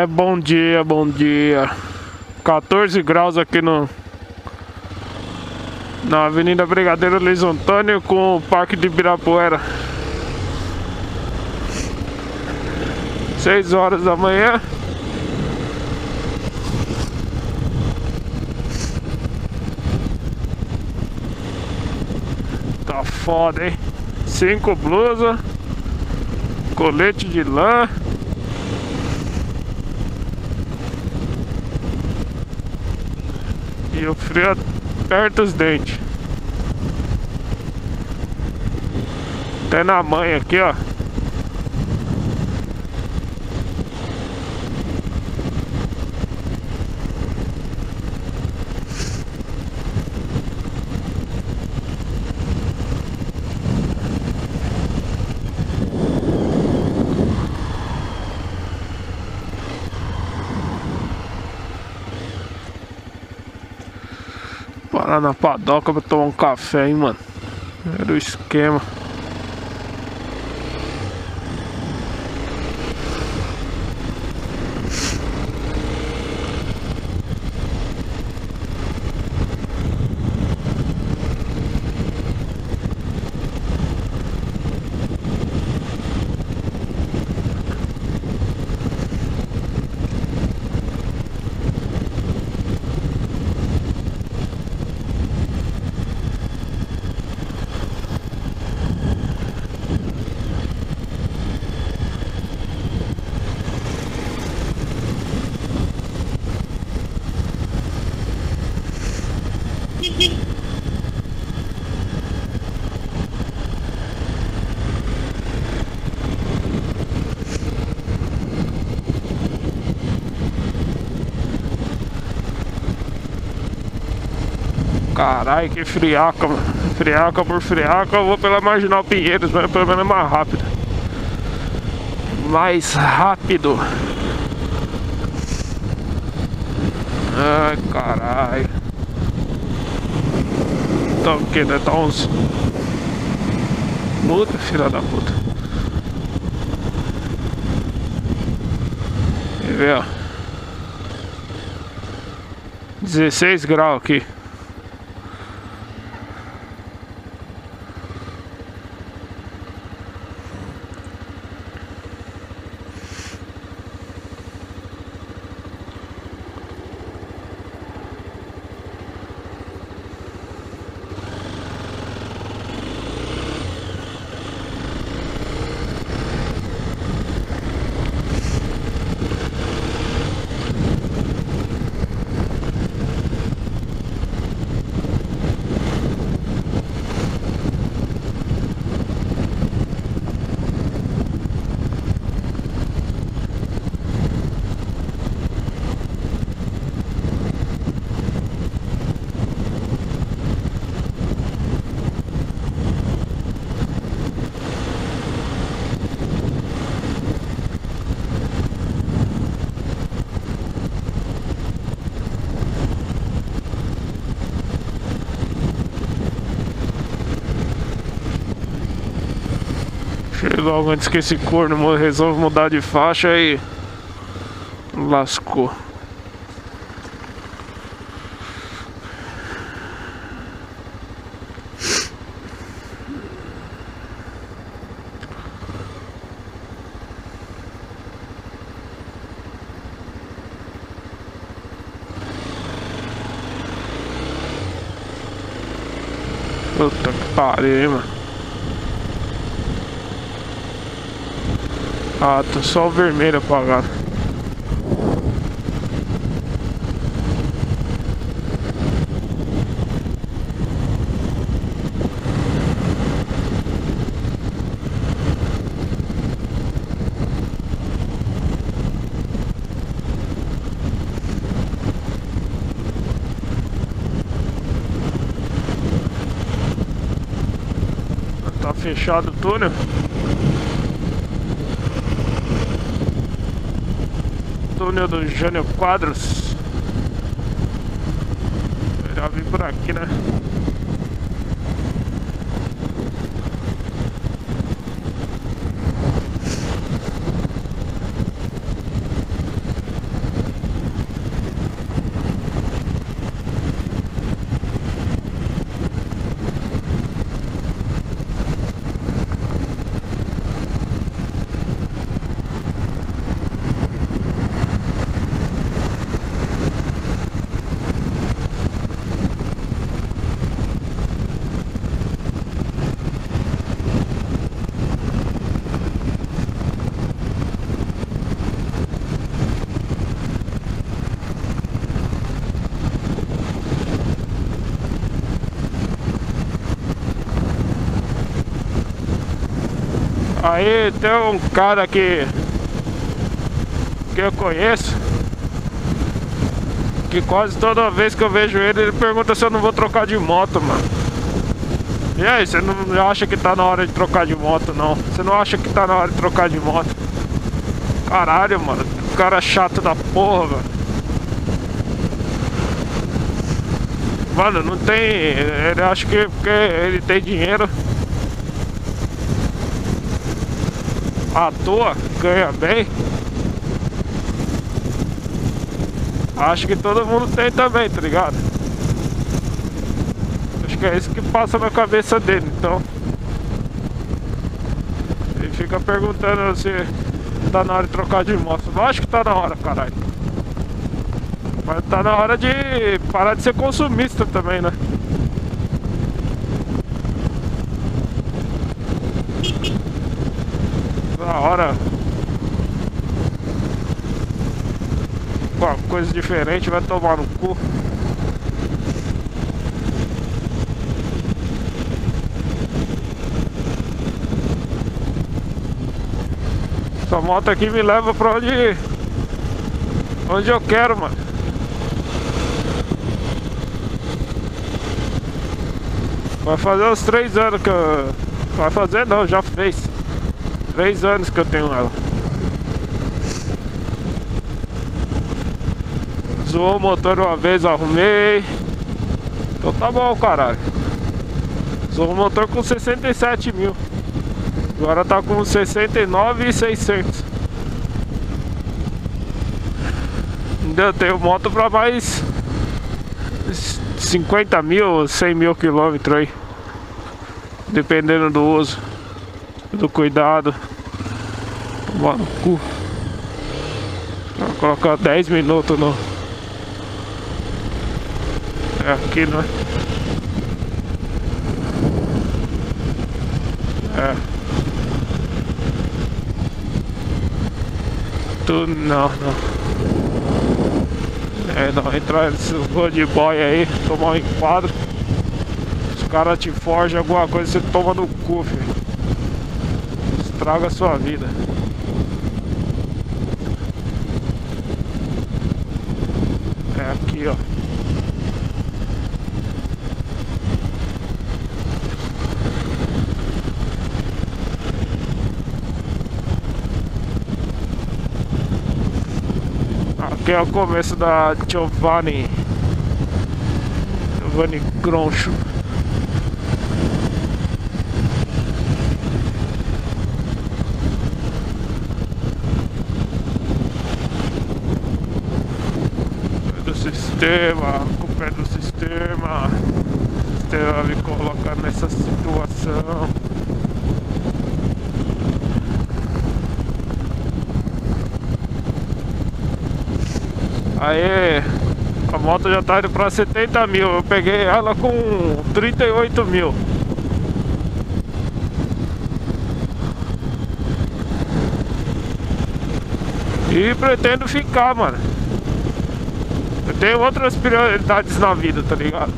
Bom dia, bom dia. 14 graus aqui na Avenida Brigadeiro Luiz Antônio com o Parque de Ibirapuera. 6 horas da manhã. Tá foda, hein? 5 blusas, colete de lã. E o frio aperta os dentes. Até na manha aqui, ó. Parar na padoca pra tomar um café, hein, mano. Era o esquema. Caralho, que friaca, mano. Friaca por friaca, eu vou pela Marginal Pinheiros, mas pelo menos é mais rápido. Mais rápido. Ai, caralho. Tá o que? Deve tá uns... Puta, filha da puta. Quer ver, ó. 16 graus aqui. Logo antes que esse corno resolve mudar de faixa e lascou. Puta que pariu, hein, mano. Ah, tô só o vermelho apagado. Tá fechado o túnel. Túnel do Jânio Quadros. Melhor vir por aqui, né? Aí tem um cara que eu conheço, que quase toda vez que eu vejo ele, ele pergunta se eu não vou trocar de moto, mano. E aí, você não acha que tá na hora de trocar de moto, não? Você não acha que tá na hora de trocar de moto? Caralho, mano, cara chato da porra, velho. Mano, não tem... Ele acha que porque ele tem dinheiro à toa, ganha bem, acho que todo mundo tem também, tá ligado? Acho que é isso que passa na cabeça dele, então ele fica perguntando se tá na hora de trocar de moto. Lógico que tá na hora, caralho. Mas tá na hora de parar de ser consumista também, né? Na hora uma coisa diferente, vai tomar no cu. Essa moto aqui me leva pra onde eu quero, mano. Vai fazer uns 3 anos que eu... Vai fazer não, já fez 3 anos que eu tenho ela. Zoou o motor uma vez, arrumei. Então tá bom, caralho. Zoou o motor com 67 mil. Agora tá com 69.600. Ainda tenho moto pra mais 50 mil, 100 mil quilômetros aí. Dependendo do uso, do cuidado. Tomar no cu. Vou colocar 10 minutos no... É aqui, não é? É. Tu não. É, não, entrar nesses road boy aí, tomar um enquadro. Os caras te forjam alguma coisa, você toma no cu, filho. Estraga a sua vida. É aqui, ó. Aqui é o começo da Giovanni Groncho. É do sistema, a culpa é do sistema. O sistema me coloca nessa situação. Aí, a moto já tá indo pra 70 mil. Eu peguei ela com 38 mil. E pretendo ficar, mano. Eu tenho outras prioridades na vida, tá ligado?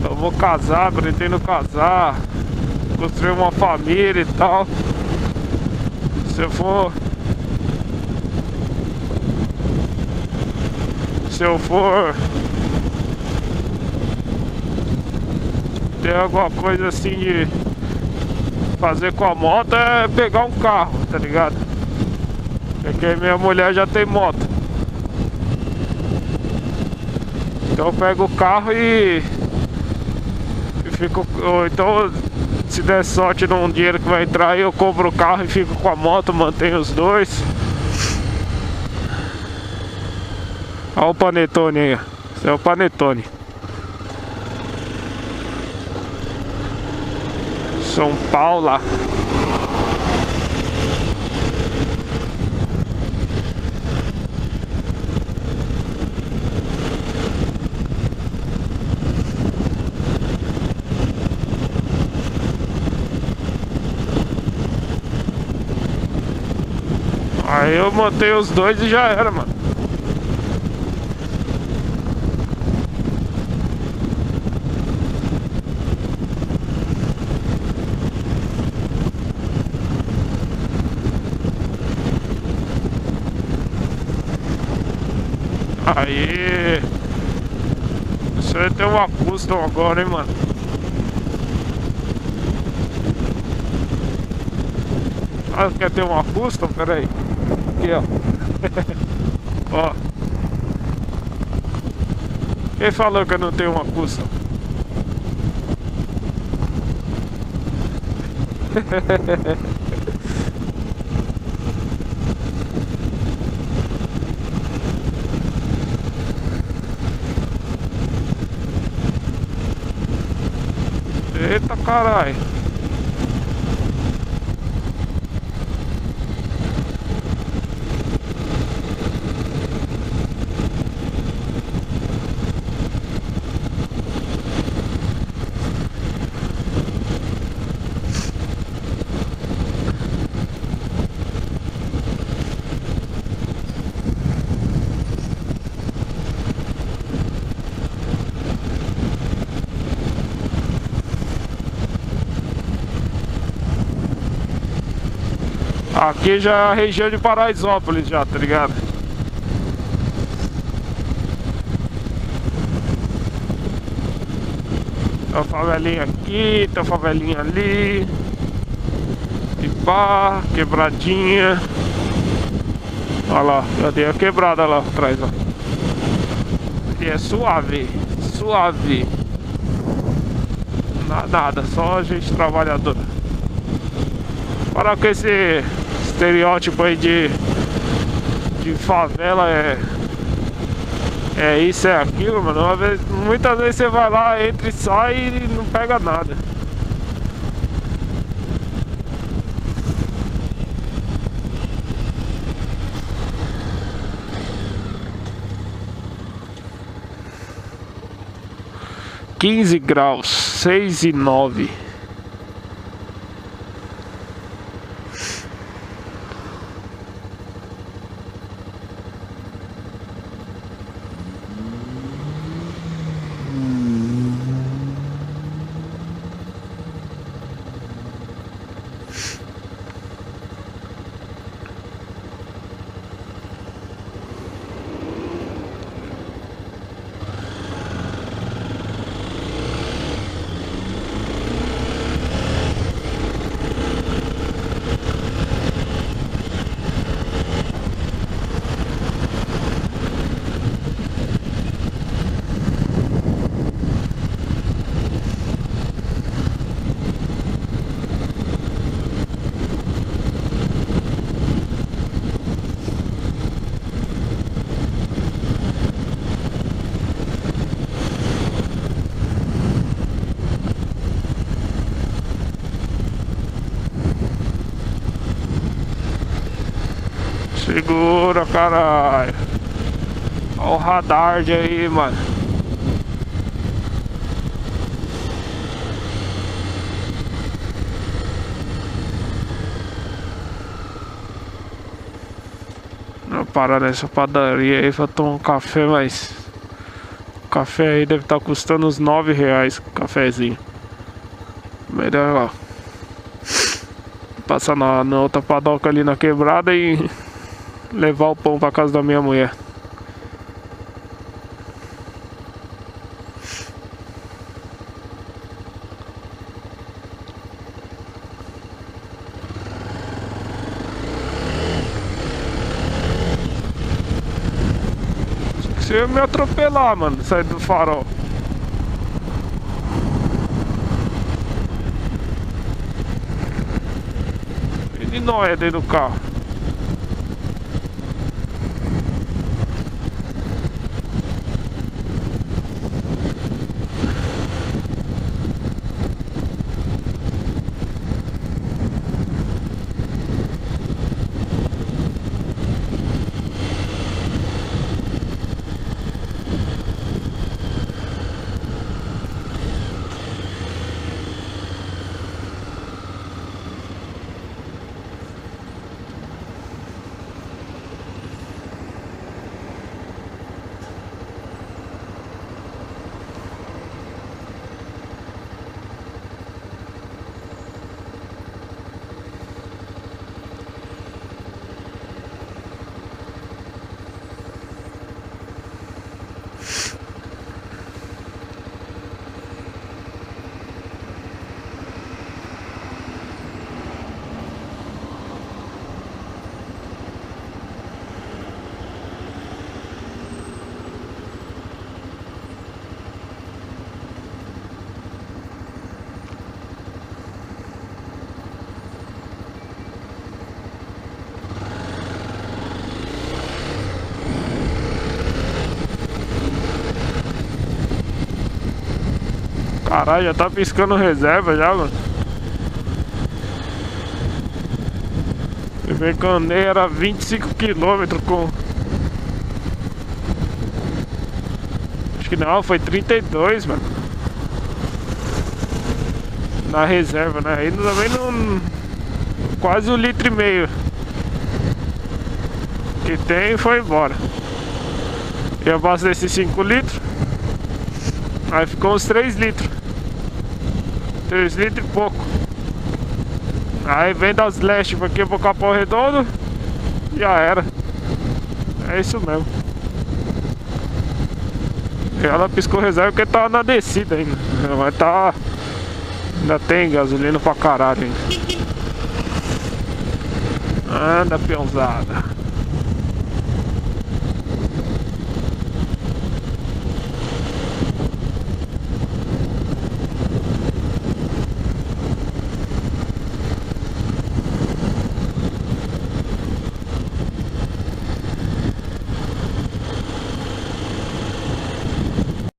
Eu vou casar, pretendo casar, construir uma família e tal. Se eu for ter alguma coisa assim de fazer com a moto, é pegar um carro, tá ligado? Porque minha mulher já tem moto. Então eu pego o carro e fico... Ou então, se der sorte num dinheiro que vai entrar aí, eu compro o carro e fico com a moto, mantenho os dois. Olha o panetone aí, esse é o panetone. São Paulo. Aí eu montei os dois e já era, mano. Aí. Você tem uma custom agora, hein, mano. Ah, quer ter uma custom? Pera aí. Aqui, ó. Ó. Quem falou que eu não tenho uma custom? Eita caralho. Aqui já é a região de Paraisópolis já, tá ligado? Tem uma favelinha aqui, tem uma favelinha ali. E pá, quebradinha. Olha lá, já dei a quebrada lá atrás, ó. E é suave, suave. Nada, só gente trabalhadora. Para com esse estereótipo aí de favela é isso, é aquilo, mano. Muitas vezes você vai lá, entra e sai e não pega nada. (15 graus, 6 e 9). Segura, caralho. Olha o radar de aí, mano. Vou parar nessa padaria aí pra tomar um café, mas o café aí deve estar custando uns R$ 9, cafezinho. Melhor, ó, passar na outra padoca ali na quebrada e levar o pão pra casa da minha mulher. Você ia me atropelar, mano, sair do farol. E de nóia dentro do carro. Caralho, já tá piscando reserva já, mano. Eu vi que eu andei era 25 km com... Acho que não, foi 32, mano. Na reserva, né? Aí também não... Quase 1,5 litro. Que tem e foi embora. Eu abasteci 5 litros. Aí ficou uns 3 litros. 3 litros e pouco. Aí vem das leste pra aqui pro Capão Redondo. Já era. É isso mesmo. E ela piscou reserva porque tava na descida ainda. Mas tá... Ainda tem gasolina pra caralho ainda. Anda, peãozada.